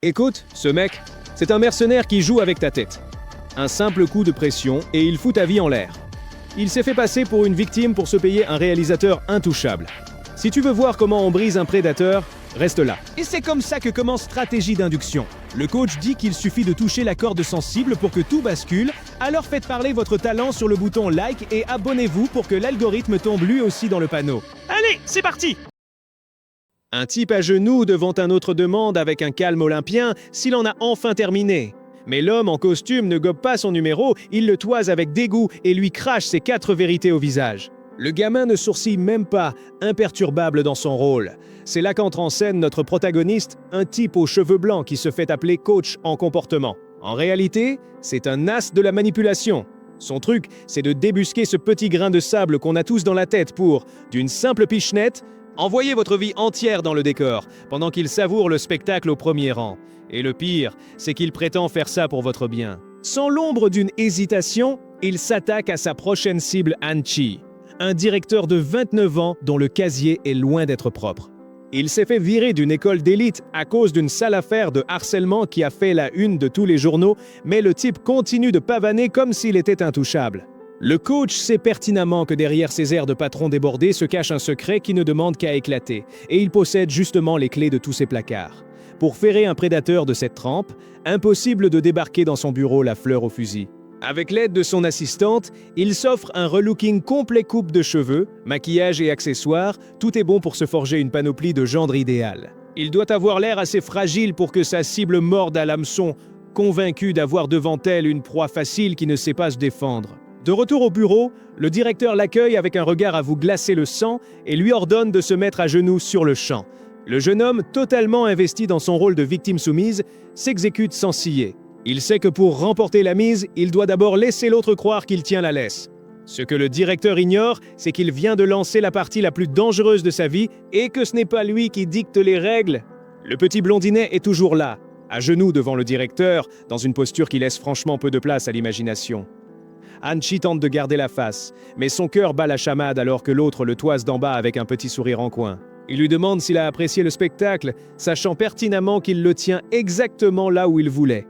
Écoute, ce mec, c'est un mercenaire qui joue avec ta tête. Un simple coup de pression et il fout ta vie en l'air. Il s'est fait passer pour une victime pour se payer un réalisateur intouchable. Si tu veux voir comment on brise un prédateur, reste là. Et c'est comme ça que commence Stratégie d'induction. Le coach dit qu'il suffit de toucher la corde sensible pour que tout bascule, alors faites parler votre talent sur le bouton like et abonnez-vous pour que l'algorithme tombe lui aussi dans le panneau. Allez, c'est parti! Un type à genoux devant un autre demande avec un calme olympien s'il en a enfin terminé. Mais l'homme en costume ne gobe pas son numéro, il le toise avec dégoût et lui crache ses 4 vérités au visage. Le gamin ne sourcille même pas, imperturbable dans son rôle. C'est là qu'entre en scène notre protagoniste, un type aux cheveux blancs qui se fait appeler coach en comportement. En réalité, c'est un as de la manipulation. Son truc, c'est de débusquer ce petit grain de sable qu'on a tous dans la tête pour, d'une simple pichenette, envoyer votre vie entière dans le décor, pendant qu'il savoure le spectacle au premier rang. Et le pire, c'est qu'il prétend faire ça pour votre bien. Sans l'ombre d'une hésitation, il s'attaque à sa prochaine cible Han-Chi, un directeur de 29 ans dont le casier est loin d'être propre. Il s'est fait virer d'une école d'élite à cause d'une sale affaire de harcèlement qui a fait la une de tous les journaux, mais le type continue de pavaner comme s'il était intouchable. Le coach sait pertinemment que derrière ces airs de patron débordé se cache un secret qui ne demande qu'à éclater, et il possède justement les clés de tous ces placards. Pour ferrer un prédateur de cette trempe, impossible de débarquer dans son bureau la fleur au fusil. Avec l'aide de son assistante, il s'offre un relooking complet coupe de cheveux, maquillage et accessoires, tout est bon pour se forger une panoplie de gendre idéal. Il doit avoir l'air assez fragile pour que sa cible morde à l'hameçon, convaincu d'avoir devant elle une proie facile qui ne sait pas se défendre. De retour au bureau, le directeur l'accueille avec un regard à vous glacer le sang et lui ordonne de se mettre à genoux sur le champ. Le jeune homme, totalement investi dans son rôle de victime soumise, s'exécute sans ciller. Il sait que pour remporter la mise, il doit d'abord laisser l'autre croire qu'il tient la laisse. Ce que le directeur ignore, c'est qu'il vient de lancer la partie la plus dangereuse de sa vie et que ce n'est pas lui qui dicte les règles. Le petit blondinet est toujours là, à genoux devant le directeur, dans une posture qui laisse franchement peu de place à l'imagination. Han-Chi tente de garder la face, mais son cœur bat la chamade alors que l'autre le toise d'en bas avec un petit sourire en coin. Il lui demande s'il a apprécié le spectacle, sachant pertinemment qu'il le tient exactement là où il voulait.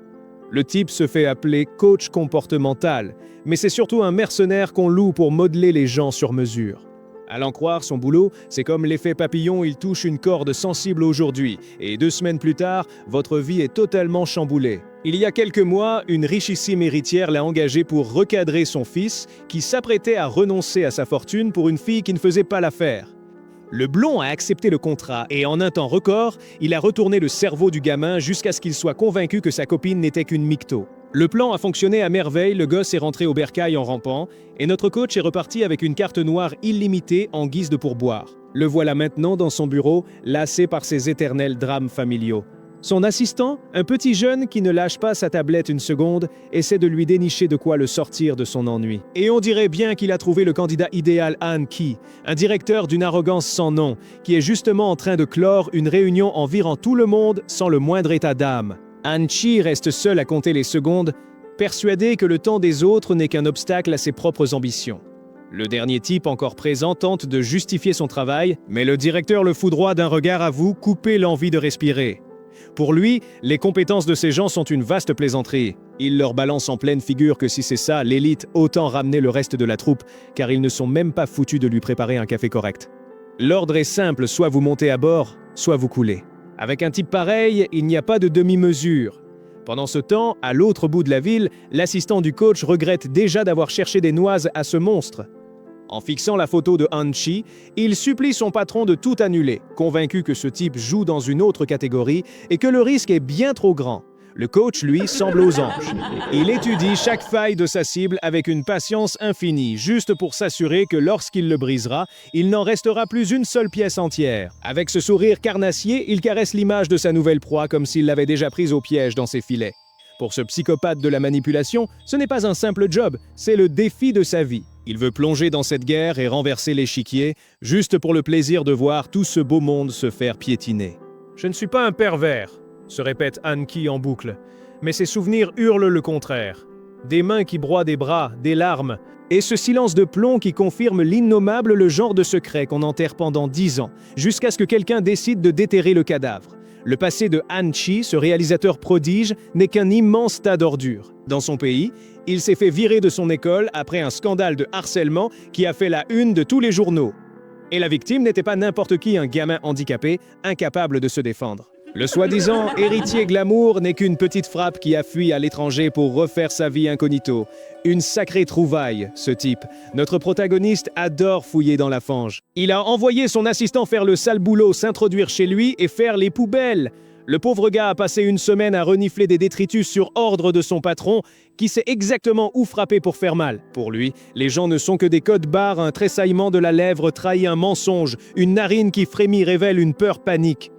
Le type se fait appeler coach comportemental, mais c'est surtout un mercenaire qu'on loue pour modeler les gens sur mesure. À l'en croire, son boulot, c'est comme l'effet papillon, il touche une corde sensible aujourd'hui, et 2 semaines plus tard, votre vie est totalement chamboulée. Il y a quelques mois, une richissime héritière l'a engagé pour recadrer son fils, qui s'apprêtait à renoncer à sa fortune pour une fille qui ne faisait pas l'affaire. Le blond a accepté le contrat et en un temps record, il a retourné le cerveau du gamin jusqu'à ce qu'il soit convaincu que sa copine n'était qu'une mytho. Le plan a fonctionné à merveille, le gosse est rentré au bercail en rampant et notre coach est reparti avec une carte noire illimitée en guise de pourboire. Le voilà maintenant dans son bureau, lassé par ses éternels drames familiaux. Son assistant, un petit jeune qui ne lâche pas sa tablette une seconde, essaie de lui dénicher de quoi le sortir de son ennui. Et on dirait bien qu'il a trouvé le candidat idéal Han-Chi, un directeur d'une arrogance sans nom, qui est justement en train de clore une réunion en virant tout le monde sans le moindre état d'âme. Han-Chi reste seul à compter les secondes, persuadé que le temps des autres n'est qu'un obstacle à ses propres ambitions. Le dernier type encore présent tente de justifier son travail, mais le directeur le foudroie d'un regard à vous, couper l'envie de respirer. Pour lui, les compétences de ces gens sont une vaste plaisanterie. Il leur balance en pleine figure que si c'est ça, l'élite, autant ramener le reste de la troupe, car ils ne sont même pas foutus de lui préparer un café correct. L'ordre est simple, soit vous montez à bord, soit vous coulez. Avec un type pareil, il n'y a pas de demi-mesure. Pendant ce temps, à l'autre bout de la ville, l'assistant du coach regrette déjà d'avoir cherché des noises à ce monstre. En fixant la photo de Han-Chi, il supplie son patron de tout annuler, convaincu que ce type joue dans une autre catégorie et que le risque est bien trop grand. Le coach, lui, semble aux anges. Il étudie chaque faille de sa cible avec une patience infinie, juste pour s'assurer que lorsqu'il le brisera, il n'en restera plus une seule pièce entière. Avec ce sourire carnassier, il caresse l'image de sa nouvelle proie comme s'il l'avait déjà prise au piège dans ses filets. Pour ce psychopathe de la manipulation, ce n'est pas un simple job, c'est le défi de sa vie. Il veut plonger dans cette guerre et renverser l'échiquier, juste pour le plaisir de voir tout ce beau monde se faire piétiner. « Je ne suis pas un pervers », se répète Han-Chi en boucle, mais ses souvenirs hurlent le contraire. Des mains qui broient des bras, des larmes, et ce silence de plomb qui confirme l'innommable le genre de secret qu'on enterre pendant 10 ans, jusqu'à ce que quelqu'un décide de déterrer le cadavre. Le passé de Han Chi, ce réalisateur prodige, n'est qu'un immense tas d'ordures. Dans son pays, il s'est fait virer de son école après un scandale de harcèlement qui a fait la une de tous les journaux. Et la victime n'était pas n'importe qui, un gamin handicapé, incapable de se défendre. Le soi-disant héritier glamour n'est qu'une petite frappe qui a fui à l'étranger pour refaire sa vie incognito. Une sacrée trouvaille, ce type. Notre protagoniste adore fouiller dans la fange. Il a envoyé son assistant faire le sale boulot, s'introduire chez lui et faire les poubelles. Le pauvre gars a passé une semaine à renifler des détritus sur ordre de son patron, qui sait exactement où frapper pour faire mal. Pour lui, les gens ne sont que des codes-barres, un tressaillement de la lèvre trahit un mensonge, une narine qui frémit révèle une peur panique.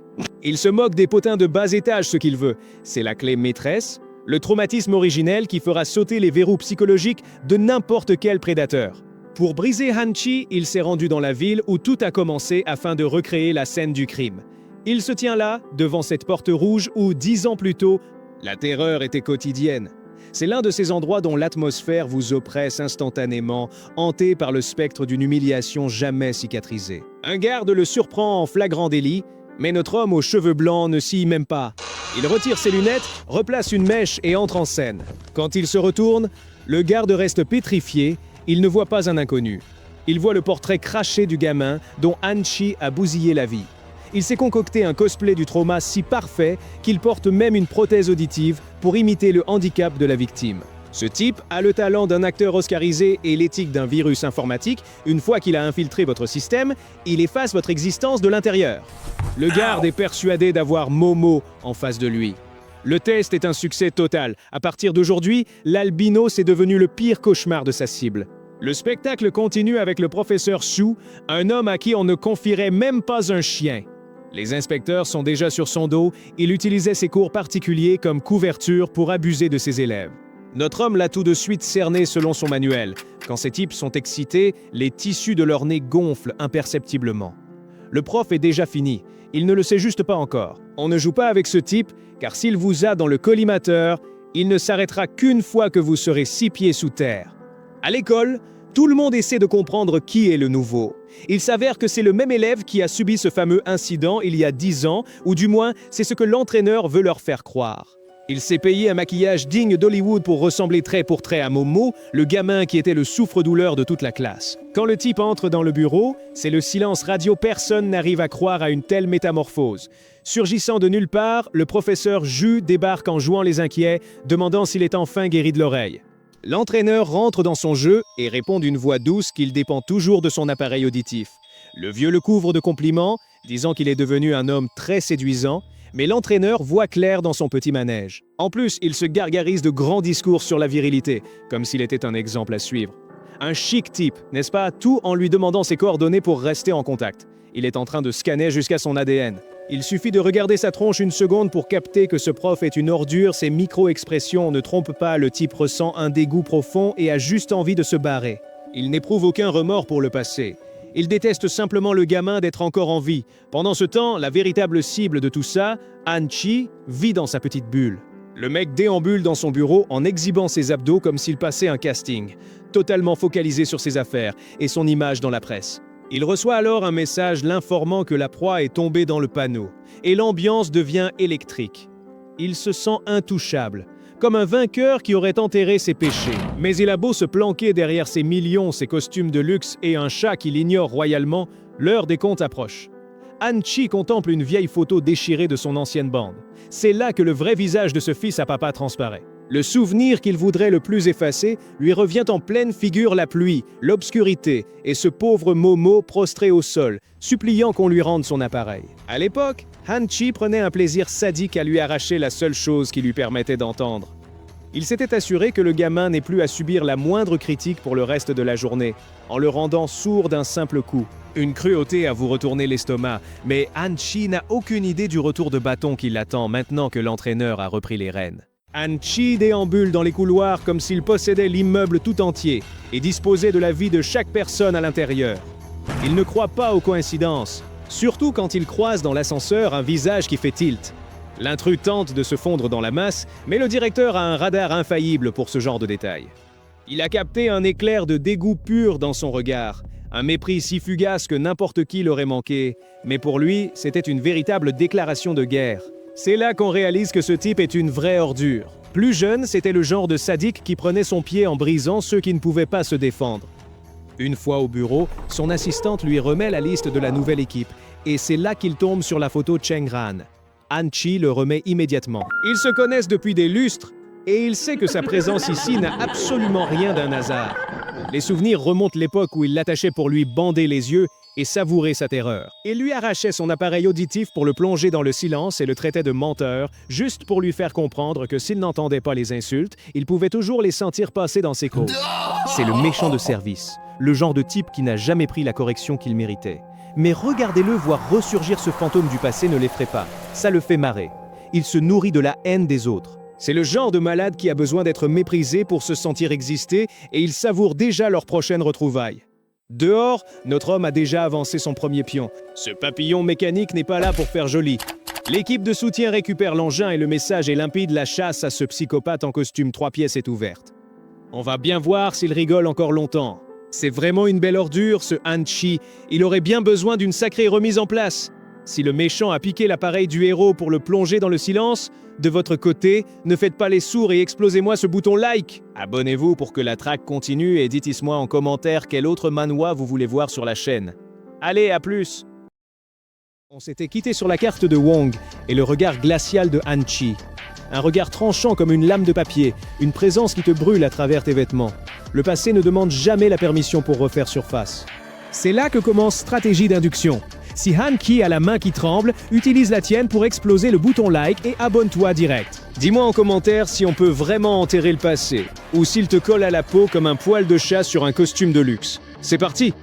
Il se moque des potins de bas étage, ce qu'il veut. C'est la clé maîtresse, le traumatisme originel qui fera sauter les verrous psychologiques de n'importe quel prédateur. Pour briser Han Chi, il s'est rendu dans la ville où tout a commencé afin de recréer la scène du crime. Il se tient là, devant cette porte rouge où, 10 ans plus tôt, la terreur était quotidienne. C'est l'un de ces endroits dont l'atmosphère vous oppresse instantanément, hanté par le spectre d'une humiliation jamais cicatrisée. Un garde le surprend en flagrant délit, mais notre homme aux cheveux blancs ne s'y même pas. Il retire ses lunettes, replace une mèche et entre en scène. Quand il se retourne, le garde reste pétrifié, il ne voit pas un inconnu. Il voit le portrait craché du gamin dont Han Chi a bousillé la vie. Il s'est concocté un cosplay du trauma si parfait qu'il porte même une prothèse auditive pour imiter le handicap de la victime. Ce type a le talent d'un acteur oscarisé et l'éthique d'un virus informatique. Une fois qu'il a infiltré votre système, il efface votre existence de l'intérieur. Le garde est persuadé d'avoir Momo en face de lui. Le test est un succès total. À partir d'aujourd'hui, l'albinos est devenu le pire cauchemar de sa cible. Le spectacle continue avec le professeur Su, un homme à qui on ne confierait même pas un chien. Les inspecteurs sont déjà sur son dos, il utilisait ses cours particuliers comme couverture pour abuser de ses élèves. Notre homme l'a tout de suite cerné selon son manuel. Quand ces types sont excités, les tissus de leur nez gonflent imperceptiblement. Le prof est déjà fini, il ne le sait juste pas encore. On ne joue pas avec ce type, car s'il vous a dans le collimateur, il ne s'arrêtera qu'une fois que vous serez 6 pieds sous terre. À l'école, tout le monde essaie de comprendre qui est le nouveau. Il s'avère que c'est le même élève qui a subi ce fameux incident il y a 10 ans, ou du moins, c'est ce que l'entraîneur veut leur faire croire. Il s'est payé un maquillage digne d'Hollywood pour ressembler trait pour trait à Momo, le gamin qui était le souffre-douleur de toute la classe. Quand le type entre dans le bureau, c'est le silence radio, personne n'arrive à croire à une telle métamorphose. Surgissant de nulle part, le professeur Ju débarque en jouant les inquiets, demandant s'il est enfin guéri de l'oreille. L'entraîneur rentre dans son jeu et répond d'une voix douce qu'il dépend toujours de son appareil auditif. Le vieux le couvre de compliments, disant qu'il est devenu un homme très séduisant, mais l'entraîneur voit clair dans son petit manège. En plus, il se gargarise de grands discours sur la virilité, comme s'il était un exemple à suivre. Un chic type, n'est-ce pas? Tout en lui demandant ses coordonnées pour rester en contact. Il est en train de scanner jusqu'à son ADN. Il suffit de regarder sa tronche une seconde pour capter que ce prof est une ordure, ses micro-expressions ne trompent pas, le type ressent un dégoût profond et a juste envie de se barrer. Il n'éprouve aucun remords pour le passé. Il déteste simplement le gamin d'être encore en vie. Pendant ce temps, la véritable cible de tout ça, Han Chi, vit dans sa petite bulle. Le mec déambule dans son bureau en exhibant ses abdos comme s'il passait un casting, totalement focalisé sur ses affaires et son image dans la presse. Il reçoit alors un message l'informant que la proie est tombée dans le panneau, et l'ambiance devient électrique. Il se sent intouchable, comme un vainqueur qui aurait enterré ses péchés. Mais il a beau se planquer derrière ses millions, ses costumes de luxe et un chat qu'il ignore royalement, l'heure des comptes approche. Han Chi contemple une vieille photo déchirée de son ancienne bande. C'est là que le vrai visage de ce fils à papa transparaît. Le souvenir qu'il voudrait le plus effacer lui revient en pleine figure la pluie, l'obscurité et ce pauvre Momo prostré au sol, suppliant qu'on lui rende son appareil. À l'époque, Han Chi prenait un plaisir sadique à lui arracher la seule chose qui lui permettait d'entendre. Il s'était assuré que le gamin n'ait plus à subir la moindre critique pour le reste de la journée, en le rendant sourd d'un simple coup. Une cruauté à vous retourner l'estomac, mais Han Chi n'a aucune idée du retour de bâton qui l'attend maintenant que l'entraîneur a repris les rênes. Han Chi déambule dans les couloirs comme s'il possédait l'immeuble tout entier et disposait de la vie de chaque personne à l'intérieur. Il ne croit pas aux coïncidences, surtout quand il croise dans l'ascenseur un visage qui fait tilt. L'intrus tente de se fondre dans la masse, mais le directeur a un radar infaillible pour ce genre de détails. Il a capté un éclair de dégoût pur dans son regard, Un mépris si fugace que n'importe qui l'aurait manqué, mais pour lui, c'était une véritable déclaration de guerre. C'est là qu'on réalise que ce type est une vraie ordure. Plus jeune, c'était le genre de sadique qui prenait son pied en brisant ceux qui ne pouvaient pas se défendre. Une fois au bureau, son assistante lui remet la liste de la nouvelle équipe, et c'est là qu'il tombe sur la photo Cheng Ran. Han Chi le remet immédiatement. Ils se connaissent depuis des lustres, et il sait que sa présence ici n'a absolument rien d'un hasard. Les souvenirs remontent l'époque où il l'attachait pour lui bander les yeux et savourer sa terreur. Il lui arrachait son appareil auditif pour le plonger dans le silence et le traitait de menteur, juste pour lui faire comprendre que s'il n'entendait pas les insultes, il pouvait toujours les sentir passer dans ses côtes. C'est le méchant de service, le genre de type qui n'a jamais pris la correction qu'il méritait. Mais regardez-le voir ressurgir ce fantôme du passé ne l'effraie pas, ça le fait marrer. Il se nourrit de la haine des autres. C'est le genre de malade qui a besoin d'être méprisé pour se sentir exister et il savoure déjà leur prochaine retrouvaille. Dehors, notre homme a déjà avancé son premier pion. Ce papillon mécanique n'est pas là pour faire joli. L'équipe de soutien récupère l'engin et le message est limpide, la chasse à ce psychopathe en costume 3 pièces est ouverte. On va bien voir s'il rigole encore longtemps. C'est vraiment une belle ordure, ce Han Chi. Il aurait bien besoin d'une sacrée remise en place. Si le méchant a piqué l'appareil du héros pour le plonger dans le silence, de votre côté, ne faites pas les sourds et explosez-moi ce bouton like. Abonnez-vous pour que la traque continue et dites-moi en commentaire quel autre manhwa vous voulez voir sur la chaîne. Allez, à plus. On s'était quitté sur la carte de Wong et le regard glacial de Han Chi. Un regard tranchant comme une lame de papier, une présence qui te brûle à travers tes vêtements. Le passé ne demande jamais la permission pour refaire surface. C'est là que commence stratégie d'induction. Si Han Chi a la main qui tremble, utilise la tienne pour exploser le bouton like et abonne-toi direct. Dis-moi en commentaire si on peut vraiment enterrer le passé, ou s'il te colle à la peau comme un poil de chat sur un costume de luxe. C'est parti!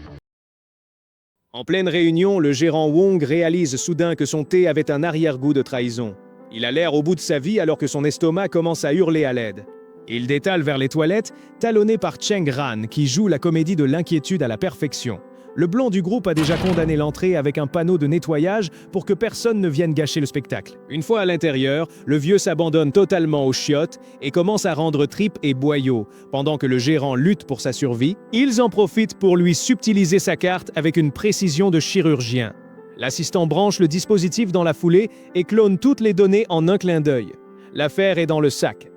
En pleine réunion, le gérant Wong réalise soudain que son thé avait un arrière-goût de trahison. Il a l'air au bout de sa vie alors que son estomac commence à hurler à l'aide. Il détale vers les toilettes, talonné par Cheng Ran, qui joue la comédie de l'inquiétude à la perfection. Le blond du groupe a déjà condamné l'entrée avec un panneau de nettoyage pour que personne ne vienne gâcher le spectacle. Une fois à l'intérieur, le vieux s'abandonne totalement aux chiottes et commence à rendre tripes et boyaux. Pendant que le gérant lutte pour sa survie, ils en profitent pour lui subtiliser sa carte avec une précision de chirurgien. L'assistant branche le dispositif dans la foulée et clone toutes les données en un clin d'œil. L'affaire est dans le sac.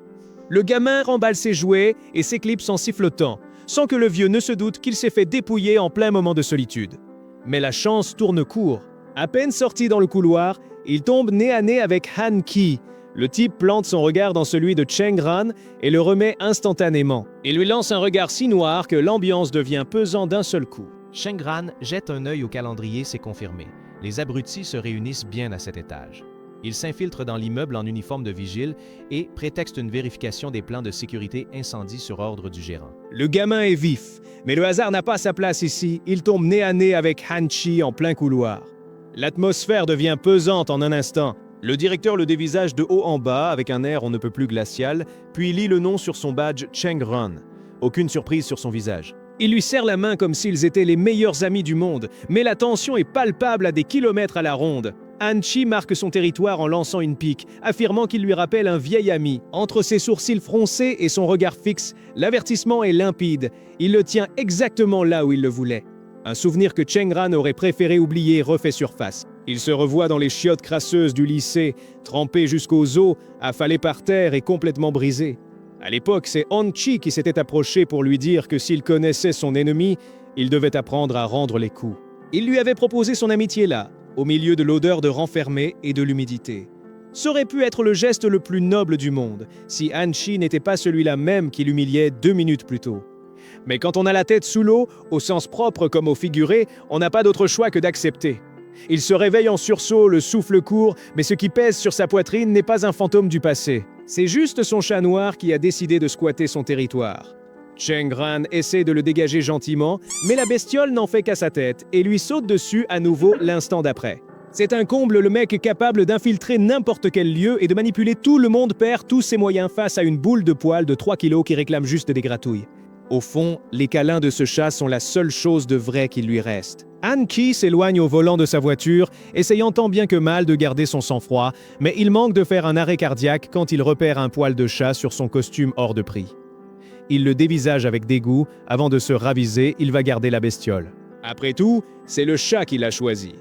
Le gamin remballe ses jouets et s'éclipse en sifflotant, sans que le vieux ne se doute qu'il s'est fait dépouiller en plein moment de solitude. Mais la chance tourne court. À peine sorti dans le couloir, il tombe nez à nez avec Han Chi. Le type plante son regard dans celui de Cheng Ran et le remet instantanément. Il lui lance un regard si noir que l'ambiance devient pesante d'un seul coup. Cheng Ran jette un œil au calendrier, c'est confirmé. Les abrutis se réunissent bien à cet étage. Ils s'infiltrent dans l'immeuble en uniforme de vigile et prétextent une vérification des plans de sécurité incendie sur ordre du gérant. Le gamin est vif, mais le hasard n'a pas sa place ici. Il tombe nez à nez avec Han Chi en plein couloir. L'atmosphère devient pesante en un instant. Le directeur le dévisage de haut en bas avec un air on ne peut plus glacial, puis lit le nom sur son badge Cheng Ran. Aucune surprise sur son visage. Il lui serre la main comme s'ils étaient les meilleurs amis du monde, mais la tension est palpable à des kilomètres à la ronde. Han Chi marque son territoire en lançant une pique, affirmant qu'il lui rappelle un vieil ami. Entre ses sourcils froncés et son regard fixe, l'avertissement est limpide. Il le tient exactement là où il le voulait. Un souvenir que Cheng Ran aurait préféré oublier refait surface. Il se revoit dans les chiottes crasseuses du lycée, trempé jusqu'aux os, affalé par terre et complètement brisé. À l'époque, c'est Han Chi qui s'était approché pour lui dire que s'il connaissait son ennemi, il devait apprendre à rendre les coups. Il lui avait proposé son amitié là, au milieu de l'odeur de renfermé et de l'humidité. Ça aurait pu être le geste le plus noble du monde, si Han Chi n'était pas celui-là même qui l'humiliait 2 minutes plus tôt. Mais quand on a la tête sous l'eau, au sens propre comme au figuré, on n'a pas d'autre choix que d'accepter. Il se réveille en sursaut, le souffle court, mais ce qui pèse sur sa poitrine n'est pas un fantôme du passé. C'est juste son chat noir qui a décidé de squatter son territoire. Cheng Ran essaie de le dégager gentiment, mais la bestiole n'en fait qu'à sa tête et lui saute dessus à nouveau l'instant d'après. C'est un comble, le mec est capable d'infiltrer n'importe quel lieu et de manipuler tout le monde perd tous ses moyens face à une boule de poil de 3 kilos qui réclame juste des gratouilles. Au fond, les câlins de ce chat sont la seule chose de vrai qui lui reste. Han Chi s'éloigne au volant de sa voiture, essayant tant bien que mal de garder son sang-froid, mais il manque de faire un arrêt cardiaque quand il repère un poil de chat sur son costume hors de prix. Il le dévisage avec dégoût, avant de se raviser, il va garder la bestiole. Après tout, c'est le chat qui l'a choisi.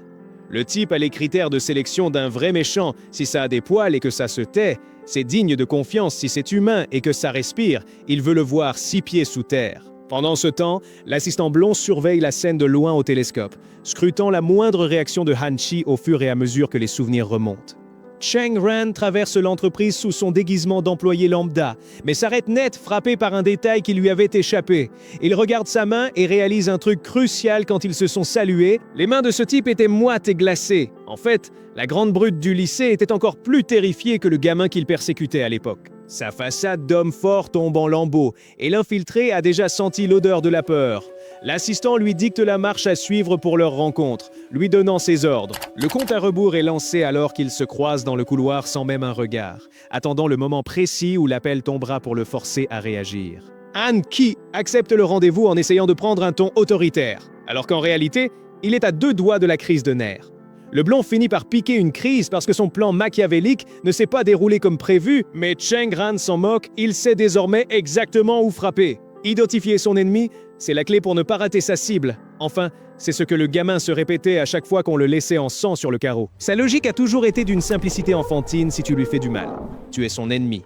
Le type a les critères de sélection d'un vrai méchant. Si ça a des poils et que ça se tait, c'est digne de confiance. Si c'est humain et que ça respire, il veut le voir 6 pieds sous terre. Pendant ce temps, l'assistant blond surveille la scène de loin au télescope, scrutant la moindre réaction de Han Chi au fur et à mesure que les souvenirs remontent. Cheng Ran traverse l'entreprise sous son déguisement d'employé lambda, mais s'arrête net frappé par un détail qui lui avait échappé. Il regarde sa main et réalise un truc crucial quand ils se sont salués. Les mains de ce type étaient moites et glacées. En fait, la grande brute du lycée était encore plus terrifiée que le gamin qu'il persécutait à l'époque. Sa façade d'homme fort tombe en lambeaux, et l'infiltré a déjà senti l'odeur de la peur. L'assistant lui dicte la marche à suivre pour leur rencontre, lui donnant ses ordres. Le compte à rebours est lancé alors qu'ils se croisent dans le couloir sans même un regard, attendant le moment précis où l'appel tombera pour le forcer à réagir. Han Chi accepte le rendez-vous en essayant de prendre un ton autoritaire, alors qu'en réalité, il est à 2 doigts de la crise de nerfs. Le blond finit par piquer une crise parce que son plan machiavélique ne s'est pas déroulé comme prévu, mais Cheng Ran s'en moque, il sait désormais exactement où frapper. Identifier son ennemi, c'est la clé pour ne pas rater sa cible. Enfin, c'est ce que le gamin se répétait à chaque fois qu'on le laissait en sang sur le carreau. Sa logique a toujours été d'une simplicité enfantine si tu lui fais du mal. Tu es son ennemi.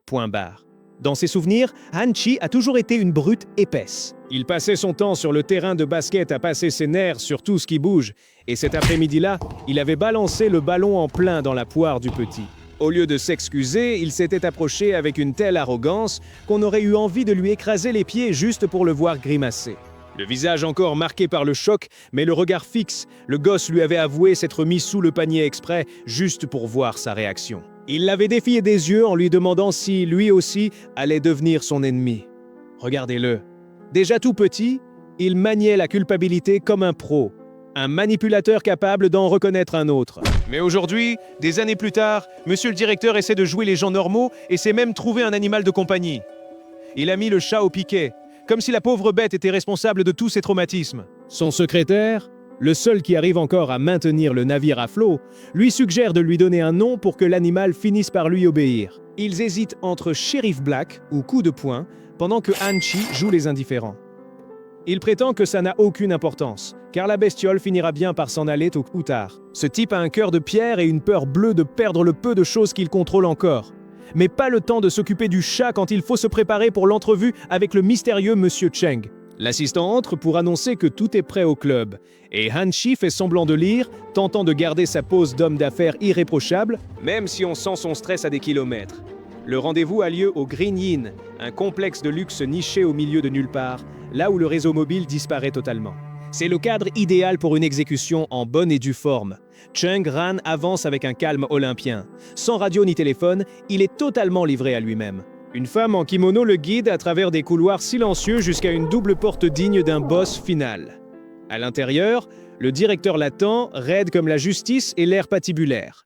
Point barre. Dans ses souvenirs, Han Chi a toujours été une brute épaisse. Il passait son temps sur le terrain de basket à passer ses nerfs sur tout ce qui bouge, et cet après-midi-là, il avait balancé le ballon en plein dans la poire du petit. Au lieu de s'excuser, il s'était approché avec une telle arrogance qu'on aurait eu envie de lui écraser les pieds juste pour le voir grimacer. Le visage encore marqué par le choc, mais le regard fixe, le gosse lui avait avoué s'être mis sous le panier exprès juste pour voir sa réaction. Il l'avait défié des yeux en lui demandant si, lui aussi, allait devenir son ennemi. Regardez-le. Déjà tout petit, il maniait la culpabilité comme un pro, un manipulateur capable d'en reconnaître un autre. Mais aujourd'hui, des années plus tard, monsieur le directeur essaie de jouer les gens normaux et s'est même trouvé un animal de compagnie. Il a mis le chat au piquet, comme si la pauvre bête était responsable de tous ses traumatismes. Son secrétaire, le seul qui arrive encore à maintenir le navire à flot, lui suggère de lui donner un nom pour que l'animal finisse par lui obéir. Ils hésitent entre Sheriff Black ou Coup de poing, pendant que Han Chi joue les indifférents. Il prétend que ça n'a aucune importance, car la bestiole finira bien par s'en aller tôt ou tard. Ce type a un cœur de pierre et une peur bleue de perdre le peu de choses qu'il contrôle encore. Mais pas le temps de s'occuper du chat quand il faut se préparer pour l'entrevue avec le mystérieux Monsieur Cheng. L'assistant entre pour annoncer que tout est prêt au club, et Han Chi fait semblant de lire, tentant de garder sa pose d'homme d'affaires irréprochable, même si on sent son stress à des kilomètres. Le rendez-vous a lieu au Green Inn, un complexe de luxe niché au milieu de nulle part, là où le réseau mobile disparaît totalement. C'est le cadre idéal pour une exécution en bonne et due forme. Cheng Ran avance avec un calme olympien. Sans radio ni téléphone, il est totalement livré à lui-même. Une femme en kimono le guide à travers des couloirs silencieux jusqu'à une double porte digne d'un boss final. À l'intérieur, le directeur l'attend, raide comme la justice et l'air patibulaire.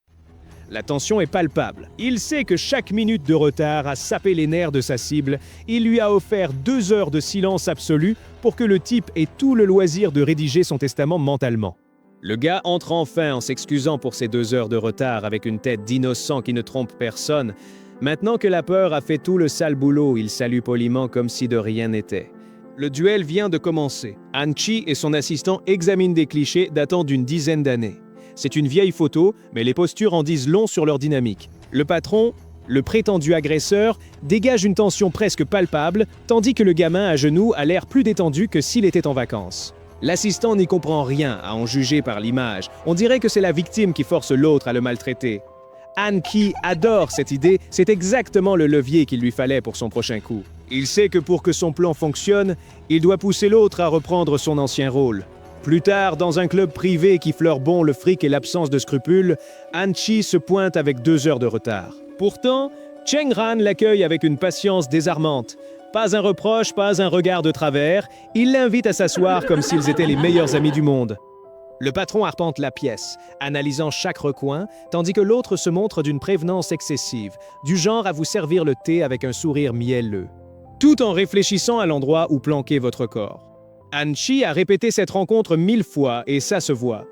La tension est palpable. Il sait que chaque minute de retard a sapé les nerfs de sa cible. Il lui a offert 2 heures de silence absolu pour que le type ait tout le loisir de rédiger son testament mentalement. Le gars entre enfin en s'excusant pour ses 2 heures de retard avec une tête d'innocent qui ne trompe personne. Maintenant que la peur a fait tout le sale boulot, il salue poliment comme si de rien n'était. Le duel vient de commencer. Han Chi et son assistant examinent des clichés datant d'une dizaine d'années. C'est une vieille photo, mais les postures en disent long sur leur dynamique. Le patron, le prétendu agresseur, dégage une tension presque palpable, tandis que le gamin à genoux a l'air plus détendu que s'il était en vacances. L'assistant n'y comprend rien à en juger par l'image. On dirait que c'est la victime qui force l'autre à le maltraiter. Han Chi adore cette idée, c'est exactement le levier qu'il lui fallait pour son prochain coup. Il sait que pour que son plan fonctionne, il doit pousser l'autre à reprendre son ancien rôle. Plus tard, dans un club privé qui fleure bon le fric et l'absence de scrupules, Han Chi se pointe avec 2 heures de retard. Pourtant, Cheng Ran l'accueille avec une patience désarmante. Pas un reproche, pas un regard de travers, il l'invite à s'asseoir comme s'ils étaient les meilleurs amis du monde. Le patron arpente la pièce, analysant chaque recoin, tandis que l'autre se montre d'une prévenance excessive, du genre à vous servir le thé avec un sourire mielleux, tout en réfléchissant à l'endroit où planquer votre corps. Han Chi a répété cette rencontre 1000 fois et ça se voit.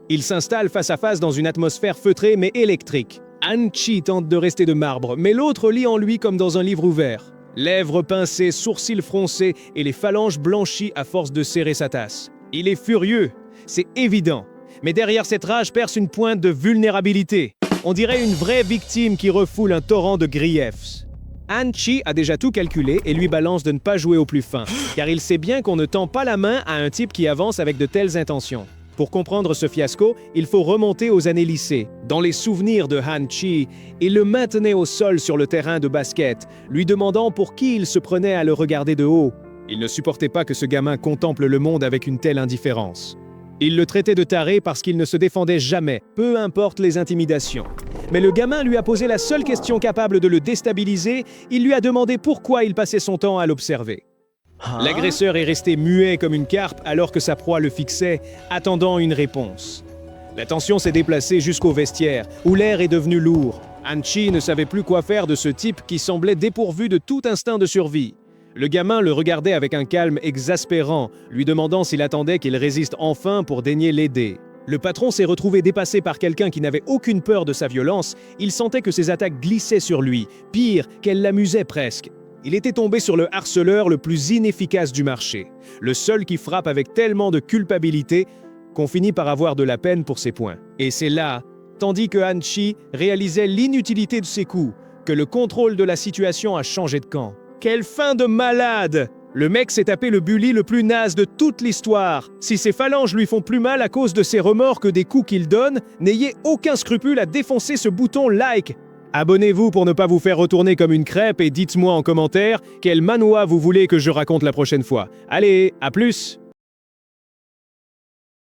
Il s'installe face à face dans une atmosphère feutrée mais électrique. Han Chi tente de rester de marbre, mais l'autre lit en lui comme dans un livre ouvert. Lèvres pincées, sourcils froncés et les phalanges blanchies à force de serrer sa tasse. Il est furieux, c'est évident. Mais derrière cette rage perce une pointe de vulnérabilité. On dirait une vraie victime qui refoule un torrent de griefs. Han-Chi a déjà tout calculé et lui balance de ne pas jouer au plus fin, car il sait bien qu'on ne tend pas la main à un type qui avance avec de telles intentions. Pour comprendre ce fiasco, il faut remonter aux années lycée, dans les souvenirs de Han-Chi. Il le maintenait au sol sur le terrain de basket, lui demandant pour qui il se prenait à le regarder de haut. Il ne supportait pas que ce gamin contemple le monde avec une telle indifférence. Il le traitait de taré parce qu'il ne se défendait jamais, peu importe les intimidations. Mais le gamin lui a posé la seule question capable de le déstabiliser, il lui a demandé pourquoi il passait son temps à l'observer. L'agresseur est resté muet comme une carpe alors que sa proie le fixait, attendant une réponse. La tension s'est déplacée jusqu'au vestiaire, où l'air est devenu lourd. Han-Chi ne savait plus quoi faire de ce type qui semblait dépourvu de tout instinct de survie. Le gamin le regardait avec un calme exaspérant, lui demandant s'il attendait qu'il résiste enfin pour daigner l'aider. Le patron s'est retrouvé dépassé par quelqu'un qui n'avait aucune peur de sa violence. Il sentait que ses attaques glissaient sur lui, pire, qu'elles l'amusaient presque. Il était tombé sur le harceleur le plus inefficace du marché, le seul qui frappe avec tellement de culpabilité qu'on finit par avoir de la peine pour ses points. Et c'est là, tandis que Han-Chi réalisait l'inutilité de ses coups, que le contrôle de la situation a changé de camp. Quelle fin de malade! Le mec s'est tapé le bully le plus naze de toute l'histoire. Si ses phalanges lui font plus mal à cause de ses remords que des coups qu'il donne, n'ayez aucun scrupule à défoncer ce bouton like. Abonnez-vous pour ne pas vous faire retourner comme une crêpe et dites-moi en commentaire quel manhwa vous voulez que je raconte la prochaine fois. Allez, à plus!